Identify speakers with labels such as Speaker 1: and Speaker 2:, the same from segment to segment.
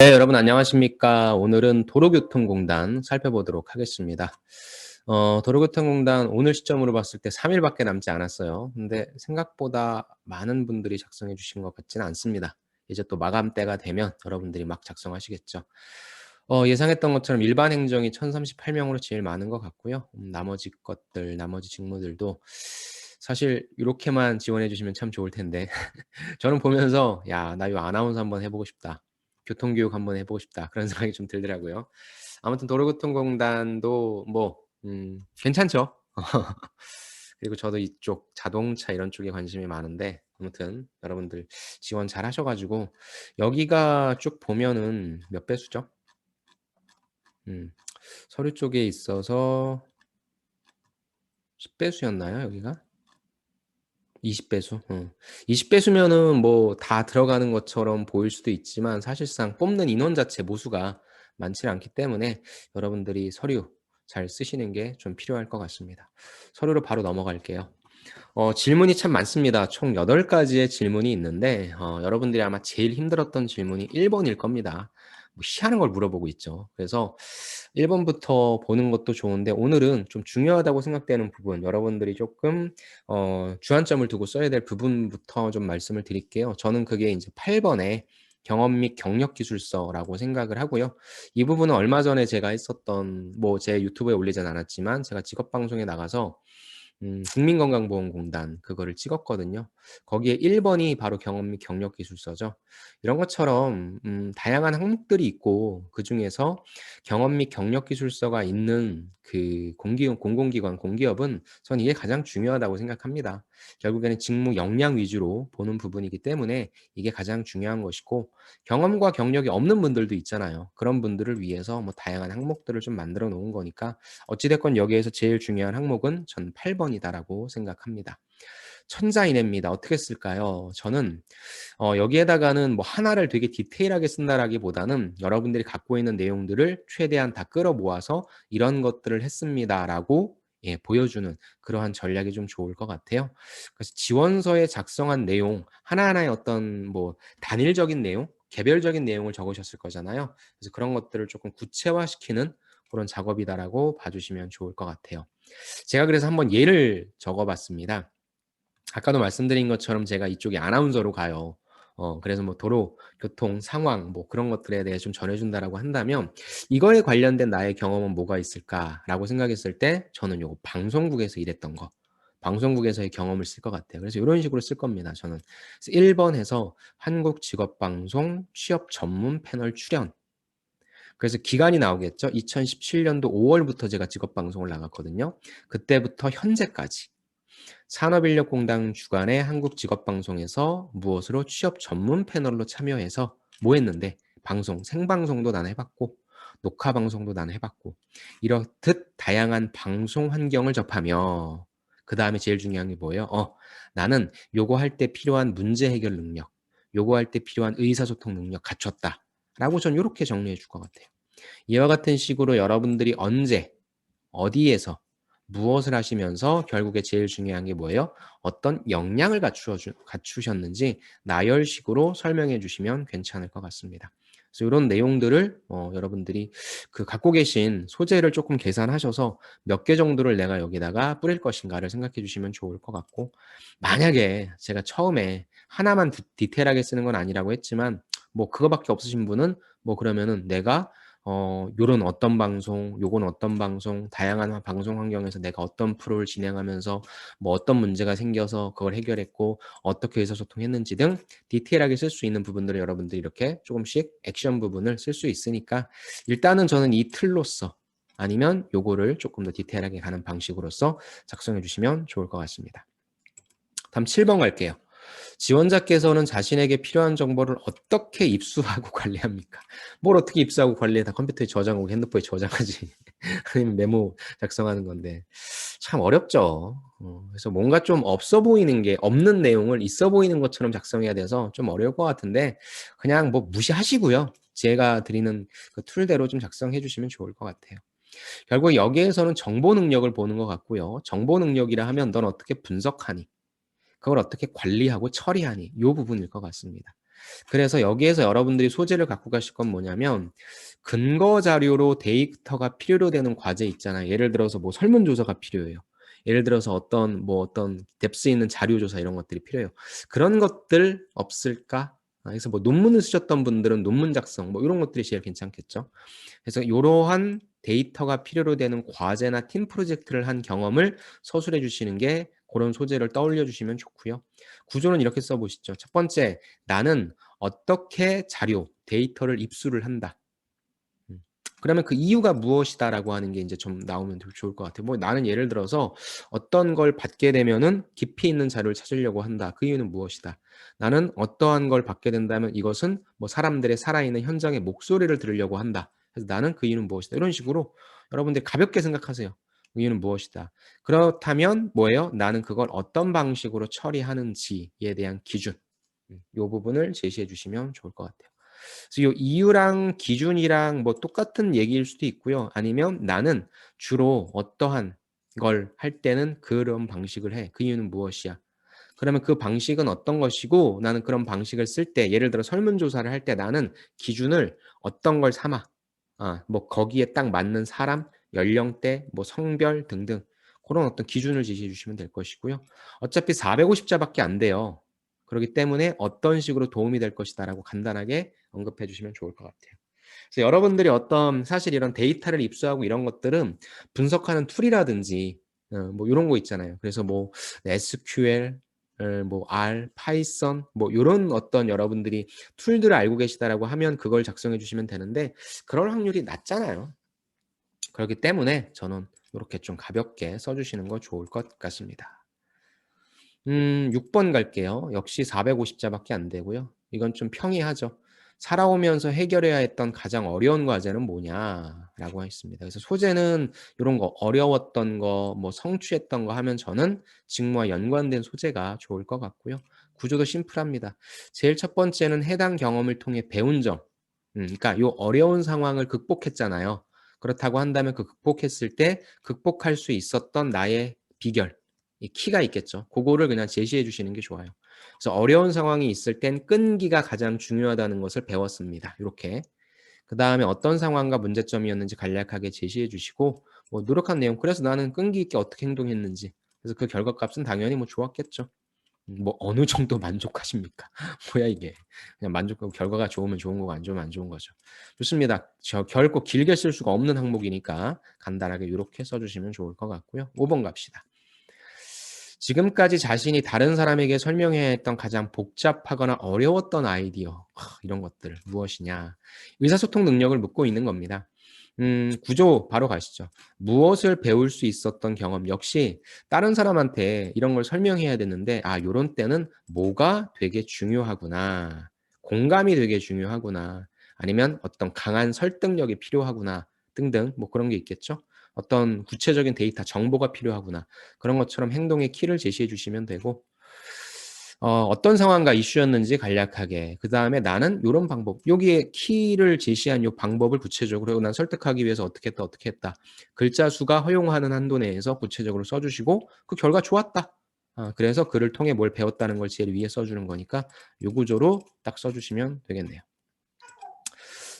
Speaker 1: 네, 여러분 안녕하십니까? 오늘은 도로교통공단 살펴보도록 하겠습니다. 도로교통공단 오늘 시점으로 봤을 때 3 일밖에 남지 않았어요. 근데 생각보다 많은 분들이 작성해 주신 것 같지는 않습니다. 이제 또 마감 때가 되면 여러분들이 막 작성하시겠죠. 예상했던 것처럼 일반 행정이 1038 명으로 제일 많은 것 같고요. 나머지 것들, 나머지 직무들도 사실 요렇게만 지원해 주시면 참 좋을 텐데 저는 보면서 '야, 나 요 아나운서 한번 해 보고 싶다. 교통교육 한번 해 보고 싶다.' 그런 생각이 좀 들더라고요. 아무튼 도로교통공단도 뭐 괜찮죠. 그리고 저도 이쪽 자동차 이런 쪽에 관심이 많은데 아무튼 여러분들 지원 잘 하셔 가지고 여기가 쭉 보면은 몇 배수죠? 음 서류 쪽에 있어서 10 배수였나요, 여기가? 20 배수? 20 배수면은 뭐 다 들어가는 것처럼 보일 수도 있지만 사실상 뽑는 인원 자체 모수가 많지는 않기 때문에 여러분들이 서류 잘 쓰시는 게 좀 필요할 것 같습니다. 서류로 바로 넘어갈게요. 질문이 참 많습니다. 총 8 가지의 질문이 있는데 여러분들이 아마 제일 힘들었던 질문이 1 번일 겁니다. 뭐 희한한 걸 물어보고 있죠. 그래서 1 번부터 보는 것도 좋은데 오늘은 좀 중요하다고 생각되는 부분 여러분들이 쪼끔 주안점을 두고 써야 될 부분부터 좀 말씀을 드릴게요. 저는 그게 인제 8 번에 경험 및 경력 기술서라고 생각을 하고요. 이 부분은 얼마 전에 제가 했었던 뭐 제 유튜브에 올리진 않았지만 제가 직업 방송에 나가서 국민건강보험공단 그거를 찍었거든요. 거기에 1 번이 바로 경험 및 경력 기술서죠. 이런 것처럼 다양한 항목들이 있고 그중에서 경험 및 경력 기술서가 있는 그 공공기관, 공기업은 저는 이게 가장 중요하다고 생각합니다. 결국에는 직무 역량 위주로 보는 부분이기 때문에 이게 가장 중요한 것이고 경험과 경력이 없는 분들도 있잖아요. 그런 분들을 위해서 뭐 다양한 항목들을 좀 만들어 놓은 거니까 어찌 됐건 여기에서 제일 중요한 항목은 저는 8 번이다라고 생각합니다. 천자인해입니다. 어떻게 쓸까요? 저는 여기에다가는 뭐 하나를 되게 디테일하게 쓴다라기보다는 여러분들이 갖고 있는 내용들을 최대한 다 끌어 모아서 "이런 것들을 했습니다."라고 보여주는 그러한 전략이 좀 좋을 것 같아요. 그래서 지원서에 작성한 내용 하나하나의 어떤 뭐 단일적인 내용, 개별적인 내용을 적으셨을 거잖아요. 그래서 그런 것들을 쪼끔 구체화시키는 고런 작업이다라고 봐 주시면 좋을 것 같아요. 제가 그래서 한번 예를 적어 봤습니다. 아까도 말씀드린 것처럼 제가 이쪽이 아나운서로 가요. 그래서 뭐 도로, 교통 상황 뭐 그런 것들에 대해 좀 전해 준다라고 한다면 '이거에 관련된 나의 경험은 뭐가 있을까?'라고 생각했을 때 저는 요거 방송국에서 일했던 거, 방송국에서의 경험을 쓸 것 같아요. 그래서 요런 식으로 쓸 겁니다 저는. 그래서 1 번 해서 한국직업방송 취업 전문 패널 출연. 그래서 기간이 나오겠죠. 2017 년도 5 월부터 제가 직업방송을 나갔거든요. 그때부터 현재까지 산업인력공단 주관의 한국직업방송에서 무엇으로 취업 전문 패널로 참여해서 뭐 했는데 방송, 생방송도 나는 해 봤고 녹화 방송도 나는 해 봤고 이렇듯 다양한 방송 환경을 접하며 그다음에 제일 중요한 게 뭐예요? 나는 요거 할 때 필요한 문제 해결 능력, 요거 할 때 필요한 의사소통 능력 갖췄다라고 전 요렇게 정리해 줄 것 같아요. 이와 같은 식으로 여러분들이 언제 어디에서 무엇을 하시면서 결국에 제일 중요한 게 뭐예요? 어떤 역량을 갖추셨는지 나열식으로 설명해 주시면 괜찮을 것 같습니다. 그래서 요런 내용들을 여러분들이 그 갖고 계신 소재를 쪼끔 계산하셔서 몇 개 정도를 내가 여기다가 뿌릴 것인가를 생각해 주시면 좋을 것 같고 만약에 제가 처음에 하나만 디테일하게 쓰는 건 아니라고 했지만 뭐 그거밖에 없으신 분은 뭐 그러면은 내가 요런 어떤 방송, 요건 어떤 방송, 다양한 방송 환경에서 내가 어떤 프로를 진행하면서 뭐 어떤 문제가 생겨서 그걸 해결했고 어떻게 의사소통했는지 등 디테일하게 쓸 수 있는 부분들을 여러분들이 이렇게 조금씩 액션 부분을 쓸 수 있으니까 일단은 저는 이 틀로써 아니면 요거를 쪼끔 더 디테일하게 가는 방식으로서 작성해 주시면 좋을 것 같습니다. 다음 7번 갈게요. 지원자께서는 자신에게 필요한 정보를 어떻게 입수하고 관리합니까? 뭘 어떻게 입수하고 관리해? 다 컴퓨터에 저장하고 핸드폰에 저장하지. 아니면 메모 작성하는 건데 참 어렵죠. 그래서 뭔가 좀 없어 보이는 게 없는 내용을 있어 보이는 것처럼 작성해야 돼서 좀 어려울 것 같은데 그냥 뭐 무시하시고요. 제가 드리는 그 툴대로 좀 작성해 주시면 좋을 것 같아요. 결국 여기에서는 정보 능력을 보는 것 같고요. 정보 능력이라 하면 '넌 어떻게 분석하니?' 그걸 어떻게 관리하고 처리하니 요 부분일 것 같습니다. 그래서 여기에서 여러분들이 소재를 갖고 가실 건 뭐냐면 근거 자료로 데이터가 필요로 되는 과제 있잖아요. 예를 들어서 뭐 설문조사가 필요해요. 예를 들어서 어떤 뎁스 있는 자료 조사 이런 것들이 필요해요. 그런 것들 없을까? 그래서 뭐 논문을 쓰셨던 분들은 논문 작성 뭐 이런 것들이 제일 괜찮겠죠. 그래서 이러한 데이터가 필요로 되는 과제나 팀 프로젝트를 한 경험을 서술해 주시는 게 그런 소재를 떠올려 주시면 좋고요. 구조는 이렇게 써 보시죠. 첫 번째, 나는 어떻게 자료, 데이터를 입수를 한다. 그러면 그 이유가 무엇이다라고 하는 게 이제 좀 나오면 좋을 것 같아요. 뭐 나는 예를 들어서 어떤 걸 받게 되면은 깊이 있는 자료를 찾으려고 한다. 그 이유는 무엇이다. 나는 어떠한 걸 받게 된다면 이것은 뭐 사람들의 살아있는 현장의 목소리를 들으려고 한다. 그래서 나는 그 이유는 무엇이다. 이런 식으로 여러분들이 가볍게 생각하세요. 그 이유는 무엇이다. 그렇다면 뭐예요? 나는 그걸 어떤 방식으로 처리하는지에 대한 기준. 이 부분을 제시해 주시면 좋을 것 같아요. 그래서 이 이유랑 기준이랑 뭐 똑같은 얘기일 수도 있고요. 아니면 나는 주로 어떠한 걸 할 때는 그런 방식을 해. 그 이유는 무엇이야? 그러면 그 방식은 어떤 것이고 나는 그런 방식을 쓸 때 예를 들어 설문조사를 할 때 나는 기준을 어떤 걸 삼아. 뭐 거기에 딱 맞는 사람, 연령대, 뭐 성별 등등 그런 어떤 기준을 제시해 주시면 될 것이고요. 어차피 450자밖에 안 돼요. 그렇기 때문에 어떤 식으로 도움이 될 것이다라고 간단하게 언급해 주시면 좋을 것 같아요. 그래서 여러분들이 어떤 사실 이런 데이터를 입수하고 이런 것들은 분석하는 툴이라든지 뭐 요런 거 있잖아요. 그래서 뭐 SQL 뭐 R, 파이썬 뭐 요런 어떤 여러분들이 툴들을 알고 계시다라고 하면 그걸 작성해 주시면 되는데 그럴 확률이 낮잖아요. 그렇기 때문에 저는 요렇게 좀 가볍게 써 주시는 거 좋을 것 같습니다. 6번 갈게요. 역시 450자밖에 안 되고요. 이건 좀 평이하죠. "살아오면서 해결해야 했던 가장 어려운 과제는 뭐냐?"라고 했습니다. 그래서 소재는 요런 거 어려웠던 거 뭐 성취했던 거 하면 저는 직무와 연관된 소재가 좋을 것 같고요. 구조도 심플합니다. 제일 첫 번째는 해당 경험을 통해 배운 점. 그러니까 요 어려운 상황을 극복했잖아요. 그렇다고 한다면 그 극복했을 때 극복할 수 있었던 나의 비결 이 키가 있겠죠. 고거를 그냥 제시해 주시는 게 좋아요. 그래서 어려운 상황이 있을 땐 끈기가 가장 중요하다는 것을 배웠습니다. 요렇게. 그다음에 어떤 상황과 문제점이었는지 간략하게 제시해 주시고 뭐 노력한 내용 그래서 나는 끈기 있게 어떻게 행동했는지 그래서 그 결과값은 당연히 뭐 좋았겠죠. 뭐 어느 정도 만족하십니까? 뭐야 이게. 그냥 만족하고 결과가 좋으면 좋은 거고 안 좋으면 안 좋은 거죠. 좋습니다. 저 결코 길게 쓸 수가 없는 항목이니까 간단하게 요렇게 써 주시면 좋을 것 같고요. 5번 갑시다. 지금까지 자신이 다른 사람에게 설명해야 했던 가장 복잡하거나 어려웠던 아이디어 이런 것들 무엇이냐. 의사소통 능력을 묻고 있는 겁니다. 구조 바로 가시죠. 무엇을 배울 수 있었던 경험 역시 다른 사람한테 이런 걸 설명해야 되는데 요런 때는 뭐가 되게 중요하구나. 공감이 되게 중요하구나. 아니면 어떤 강한 설득력이 필요하구나. 등등 뭐 그런 게 있겠죠. 어떤 구체적인 데이터 정보가 필요하구나. 그런 것처럼 행동의 키를 제시해 주시면 되고 어떤 상황과 이슈였는지 간략하게 그다음에 나는 요런 방법 여기에 키를 제시한 요 방법을 구체적으로 난 설득하기 위해서 어떻게 했다, 어떻게 했다. 글자 수가 허용하는 한도 내에서 구체적으로 써 주시고 그 결과 좋았다. 그래서 그를 통해 뭘 배웠다는 걸 제일 위에 써 주는 거니까 요 구조로 딱 써 주시면 되겠네요.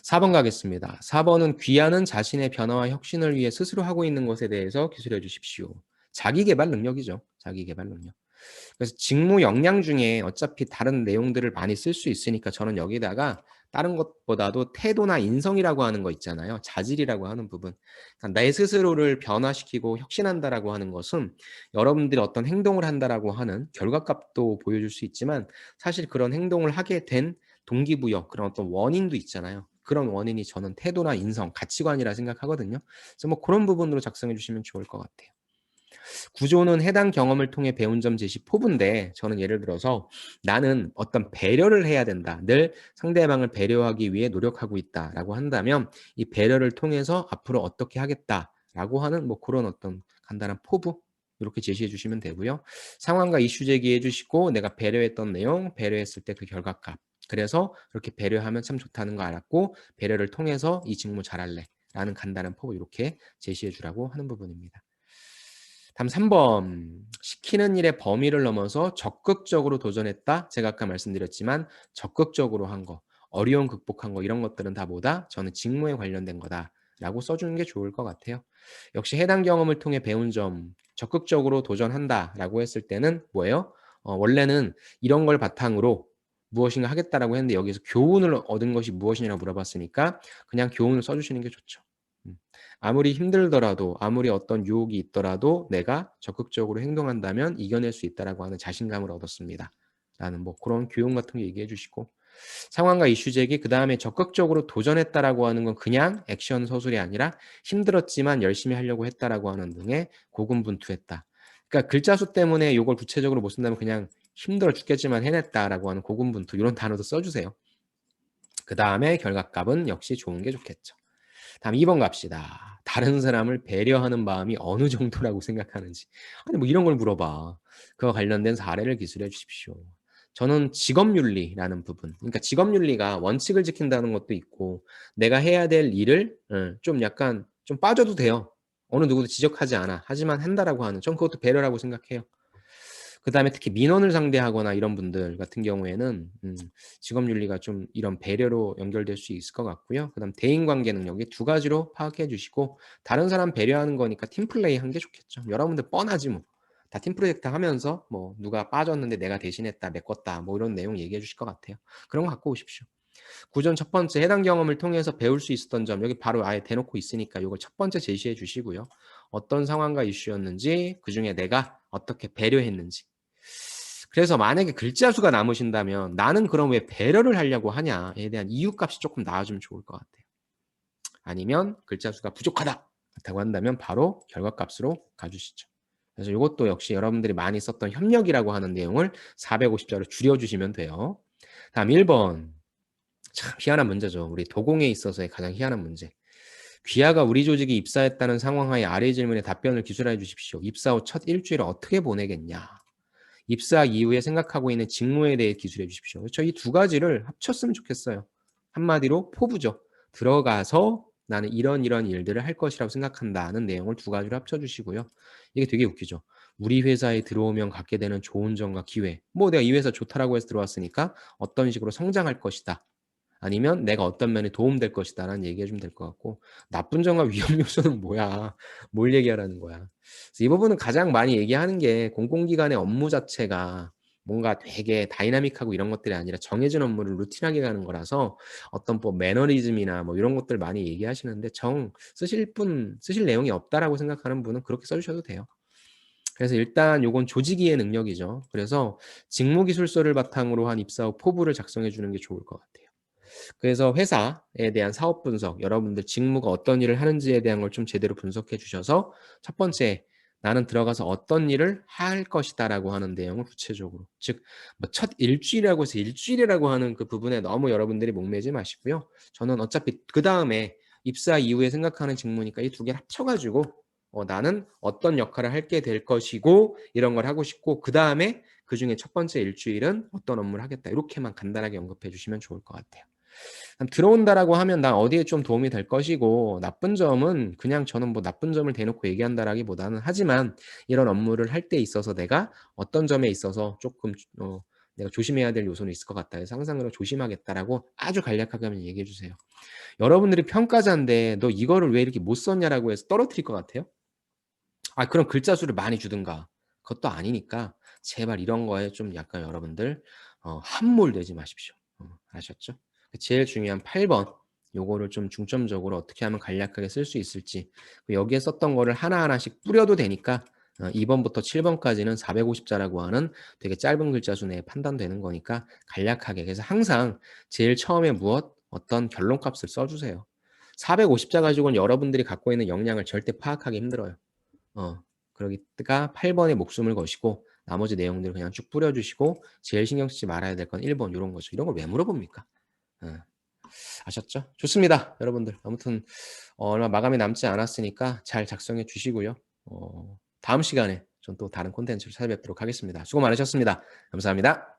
Speaker 1: 4번 가겠습니다. 4번은 귀하는 자신의 변화와 혁신을 위해 스스로 하고 있는 것에 대해서 기술해 주십시오. 자기 계발 능력이죠. 자기 계발 능력. 그래서 직무 역량 중에 어차피 다른 내용들을 많이 쓸 수 있으니까 저는 여기다가 다른 것보다도 태도나 인성이라고 하는 거 있잖아요. 자질이라고 하는 부분. 그러니까 내 스스로를 변화시키고 혁신한다라고 하는 것은 여러분들이 어떤 행동을 한다라고 하는 결과값도 보여줄 수 있지만 사실 그런 행동을 하게 된 동기부여 그런 어떤 원인도 있잖아요. 그런 원인이 저는 태도나 인성, 가치관이라 생각하거든요. 그래서 뭐 그런 부분으로 작성해 주시면 좋을 것 같아요. 구조는 해당 경험을 통해 배운 점 제시 포부인데 저는 예를 들어서 나는 어떤 배려를 해야 된다. 늘 상대방을 배려하기 위해 노력하고 있다라고 한다면 이 배려를 통해서 앞으로 어떻게 하겠다라고 하는 뭐 그런 어떤 간단한 포부 이렇게 제시해 주시면 되고요. 상황과 이슈 제기해 주시고 내가 배려했던 내용, 배려했을 때 그 결과값. 그래서 그렇게 배려하면 참 좋다는 거 알았고 배려를 통해서 이 직무 잘할래. 라는 간단한 포부 이렇게 제시해 주라고 하는 부분입니다. 다음 3번. 시키는 일의 범위를 넘어서 적극적으로 도전했다. 제가 아까 말씀드렸지만 적극적으로 한 거, 어려움 극복한 거 이런 것들은 다 뭐다? 저는 직무에 관련된 거다라고 써주는 게 좋을 것 같아요. 역시 해당 경험을 통해 배운 점, 적극적으로 도전한다라고 했을 때는 뭐예요? 원래는 이런 걸 바탕으로 무엇인가 하겠다라고 했는데 여기서 교훈을 얻은 것이 무엇이냐고 물어봤으니까 그냥 교훈을 써주시는 게 좋죠. 아무리 힘들더라도 아무리 어떤 유혹이 있더라도 내가 적극적으로 행동한다면 이겨낼 수 있다라고 하는 자신감을 얻었습니다. 라는 뭐 그런 교훈 같은 거 얘기해 주시고 상황과 이슈 제기 그다음에 적극적으로 도전했다라고 하는 건 그냥 액션 서술이 아니라 힘들었지만 열심히 하려고 했다라고 하는 등의 고군분투했다. 그러니까 글자 수 때문에 이걸 구체적으로 못 쓴다면 그냥 힘들어 죽겠지만 해냈다라고 하는 고군분투 이런 단어도 써주세요. 그 다음에 결과값은 역시 좋은 게 좋겠죠. 다음 2번 갑시다. 다른 사람을 배려하는 마음이 어느 정도라고 생각하는지. 아니 뭐 이런 걸 물어봐. 그와 관련된 사례를 기술해 주십시오. 저는 직업윤리라는 부분. 그러니까 직업윤리가 원칙을 지킨다는 것도 있고 내가 해야 될 일을 좀 약간 좀 빠져도 돼요. 어느 누구도 지적하지 않아. 하지만 한다라고 하는. 전 그것도 배려라고 생각해요. 그다음에 특히 민원을 상대하거나 이런 분들 같은 경우에는 직업윤리가 좀 이런 배려로 연결될 수 있을 것 같고요. 그다음 대인관계 능력 이 두 가지로 파악해 주시고 다른 사람 배려하는 거니까 팀플레이 한 게 좋겠죠. 여러분들 뻔하지 뭐. 다 팀 프로젝트 하면서 뭐 누가 빠졌는데 내가 대신했다, 메꿨다 뭐 이런 내용 얘기해 주실 것 같아요. 그런 거 갖고 오십시오. 구전 첫 번째 해당 경험을 통해서 배울 수 있었던 점 여기 바로 아예 대놓고 있으니까 이걸 첫 번째 제시해 주시고요. 어떤 상황과 이슈였는지 그중에 내가 어떻게 배려했는지 그래서 만약에 글자 수가 남으신다면 나는 그럼 왜 배려를 하려고 하냐에 대한 이유값이 조금 나와주면 좋을 것 같아요. 아니면 글자 수가 부족하다 라고 한다면 바로 결과값으로 가주시죠. 그래서 이것도 역시 여러분들이 많이 썼던 협력이라고 하는 내용을 450자로 줄여주시면 돼요. 다음 1번. 참 희한한 문제죠. 우리 도공에 있어서의 가장 희한한 문제. 귀하가 우리 조직에 입사했다는 상황하에 아래 질문에 답변을 기술해 주십시오. 입사 후 첫 일주일을 어떻게 보내겠냐? 입사 이후에 생각하고 있는 직무에 대해 기술해 주십시오. 저 이 두 가지를 합쳤으면 좋겠어요. 한마디로 포부죠. 들어가서 나는 이런 일들을 할 것이라고 생각한다는 내용을 두 가지로 합쳐주시고요. 이게 되게 웃기죠. 우리 회사에 들어오면 갖게 되는 좋은 점과 기회. 뭐 내가 이 회사 좋다라고 해서 들어왔으니까 어떤 식으로 성장할 것이다. 아니면 내가 어떤 면에 도움될 것이다라는 얘기해 주면 될 것 같고 나쁜 점과 위험 요소는 뭐야? 뭘 얘기하라는 거야? 그래서 이 부분은 가장 많이 얘기하는 게 공공기관의 업무 자체가 뭔가 되게 다이나믹하고 이런 것들이 아니라 정해진 업무를 루틴하게 가는 거라서 어떤 뭐 매너리즘이나 뭐 이런 것들 많이 얘기하시는데 쓰실 내용이 없다라고 생각하는 분은 그렇게 써주셔도 돼요. 그래서 일단 요건 조직이의 능력이죠. 그래서 직무기술서를 바탕으로 한 입사 후 포부를 작성해 주는 게 좋을 것 같아요. 그래서 회사에 대한 사업 분석, 여러분들 직무가 어떤 일을 하는지에 대한 걸 좀 제대로 분석해 주셔서 첫 번째, 나는 들어가서 어떤 일을 할 것이다라고 하는 내용을 구체적으로. 즉, 뭐 첫 일주일이라고 해서 일주일이라고 하는 그 부분에 너무 여러분들이 목매지 마시고요. 저는 어차피 그 다음에 입사 이후에 생각하는 직무니까 이 두 개를 합쳐가지고 나는 어떤 역할을 할게 될 것이고 이런 걸 하고 싶고 그 다음에 그 중에 첫 번째 일주일은 어떤 업무를 하겠다 이렇게만 간단하게 언급해 주시면 좋을 것 같아요. 들어온다라고 하면 난 어디에 좀 도움이 될 것이고 나쁜 점은 그냥 저는 뭐 나쁜 점을 대놓고 얘기한다라기보다는 하지만 이런 업무를 할 때 있어서 내가 어떤 점에 있어서 조금 내가 조심해야 될 요소는 있을 것 같다 해서 항상 그런 조심하겠다라고 아주 간략하게 하면 얘기해 주세요. 여러분들이 평가자인데 너 이거를 왜 이렇게 못 썼냐라고 해서 떨어뜨릴 것 같아요? 아 그럼 글자 수를 많이 주든가 그것도 아니니까 제발 이런 거에 좀 약간 여러분들 함몰되지 마십시오. 아셨죠? 제일 중요한 8번 요거를 좀 중점적으로 어떻게 하면 간략하게 쓸 수 있을지 여기에 썼던 거를 하나하나씩 뿌려도 되니까 2번부터 7번까지는 450자라고 하는 되게 짧은 글자 수 내에 판단되는 거니까 간략하게 그래서 항상 제일 처음에 어떤 결론값을 써주세요. 450자 가지고는 여러분들이 갖고 있는 역량을 절대 파악하기 힘들어요. 그러기가 8번에 목숨을 거시고 나머지 내용들을 그냥 쭉 뿌려주시고 제일 신경 쓰지 말아야 될 건 1번 이런 거죠. 이런 걸 왜 물어봅니까? 아셨죠? 좋습니다. 여러분들 아무튼 얼마 마감이 남지 않았으니까 잘 작성해 주시고요. 다음 시간에 전 또 다른 콘텐츠를 찾아뵙도록 하겠습니다. 수고 많으셨습니다. 감사합니다.